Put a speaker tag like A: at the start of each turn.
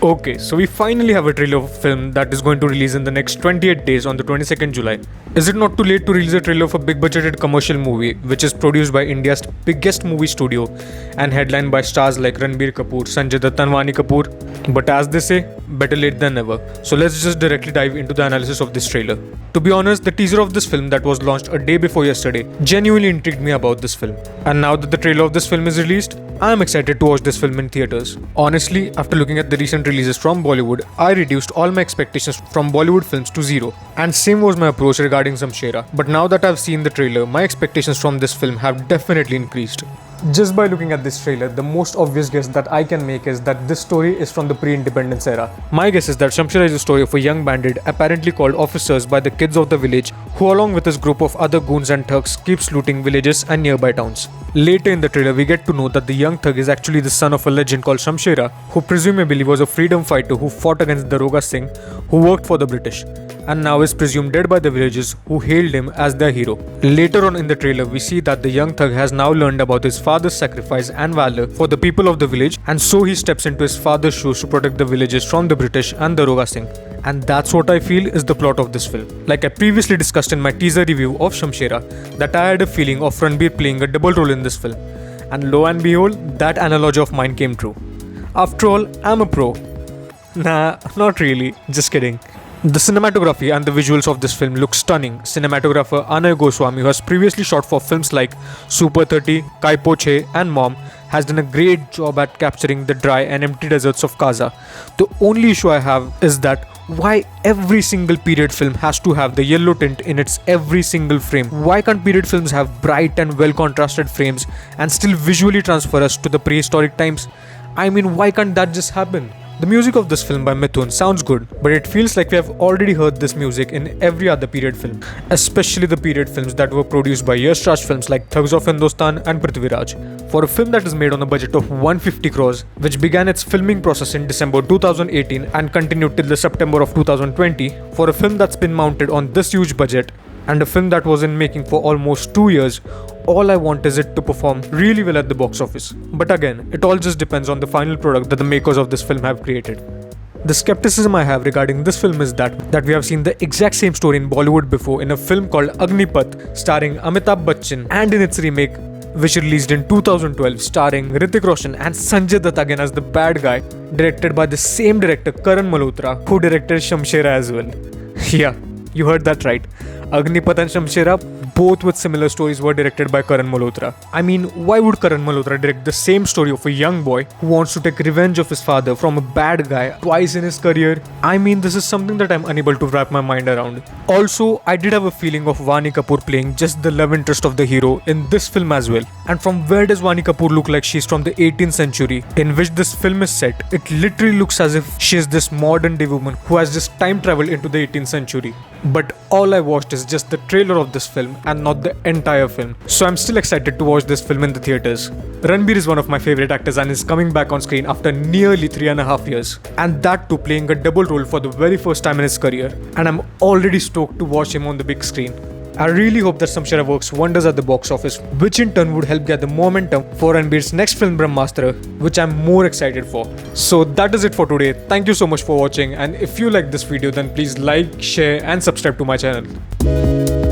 A: Okay, so we finally have a trailer of a film that is going to release in the next 28 days on the 22nd July. Is it not too late to release a trailer of a big budgeted commercial movie which is produced by India's biggest movie studio and headlined by stars like Ranbir Kapoor, Sanjay Dutt and Vaani Kapoor? But as they say, better late than never. So let's just directly dive into the analysis of this trailer. To be honest, the teaser of this film that was launched a day before yesterday genuinely intrigued me about this film. And now that the trailer of this film is released, I am excited to watch this film in theaters. Honestly, after looking at the recent releases from Bollywood, I reduced all my expectations from Bollywood films to zero. And same was my approach regarding Shamshera. But now that I've seen the trailer, my expectations from this film have definitely increased. Just by looking at this trailer, the most obvious guess that I can make is that this story is from the pre-independence era. My guess is that Shamshera is a story of a young bandit apparently called officers by the kids of the village who along with his group of other goons and thugs keeps looting villages and nearby towns. Later in the trailer, we get to know that the young thug is actually the son of a legend called Shamshera, who presumably was a freedom fighter who fought against Daroga Singh, who worked for the British, and now is presumed dead by the villagers who hailed him as their hero. Later on in the trailer, we see that the young thug has now learned about his father's sacrifice and valor for the people of the village, and so he steps into his father's shoes to protect the villagers from the British and Daroga Singh. And that's what I feel is the plot of this film. Like I previously discussed in my teaser review of Shamshera, that I had a feeling of Ranbir playing a double role in this film. And lo and behold, that analogy of mine came true. After all, I'm a pro. Nah, not really, just kidding. The cinematography and the visuals of this film look stunning. Cinematographer Anay Goswami, who has previously shot for films like Super 30, Kai Po Che and Mom, has done a great job at capturing the dry and empty deserts of Kaza. The only issue I have is that why every single period film has to have the yellow tint in its every single frame? Why can't period films have bright and well contrasted frames and still visually transfer us to the prehistoric times? I mean, why can't that just happen? The music of this film by Mithun sounds good, but it feels like we have already heard this music in every other period film, especially the period films that were produced by Yash Raj films like Thugs of Hindustan and Prithviraj. For a film that is made on a budget of 150 crores, which began its filming process in December 2018 and continued till the September of 2020, for a film that's been mounted on this huge budget, and a film that was in making for almost 2 years, all I want is it to perform really well at the box office. But again, it all just depends on the final product that the makers of this film have created. The skepticism I have regarding this film is that we have seen the exact same story in Bollywood before in a film called Agnipath starring Amitabh Bachchan, and in its remake which released in 2012 starring Hrithik Roshan and Sanjay Dutt again as the bad guy, directed by the same director Karan Malhotra who directed Shamshera as well. Yeah, you heard that right. Agnipath and Shamshera, both with similar stories, were directed by Karan Malhotra. I mean, why would Karan Malhotra direct the same story of a young boy who wants to take revenge of his father from a bad guy twice in his career? I mean, this is something that I'm unable to wrap my mind around. Also, I did have a feeling of Vaani Kapoor playing just the love interest of the hero in this film as well. And from where does Vaani Kapoor look like she's from the 18th century in which this film is set? It literally looks as if she is this modern day woman who has just time traveled into the 18th century. But all I watched is just the trailer of this film and not the entire film. So I'm still excited to watch this film in the theaters. Ranbir is one of my favorite actors and is coming back on screen after nearly 3.5 years. And that too playing a double role for the very first time in his career. And I'm already stoked to watch him on the big screen. I really hope that Shamshera works wonders at the box office, which in turn would help get the momentum for Ranbir's next film Brahmastra, which I'm more excited for. So that is it for today. Thank you so much for watching, and if you like this video then please like, share and subscribe to my channel.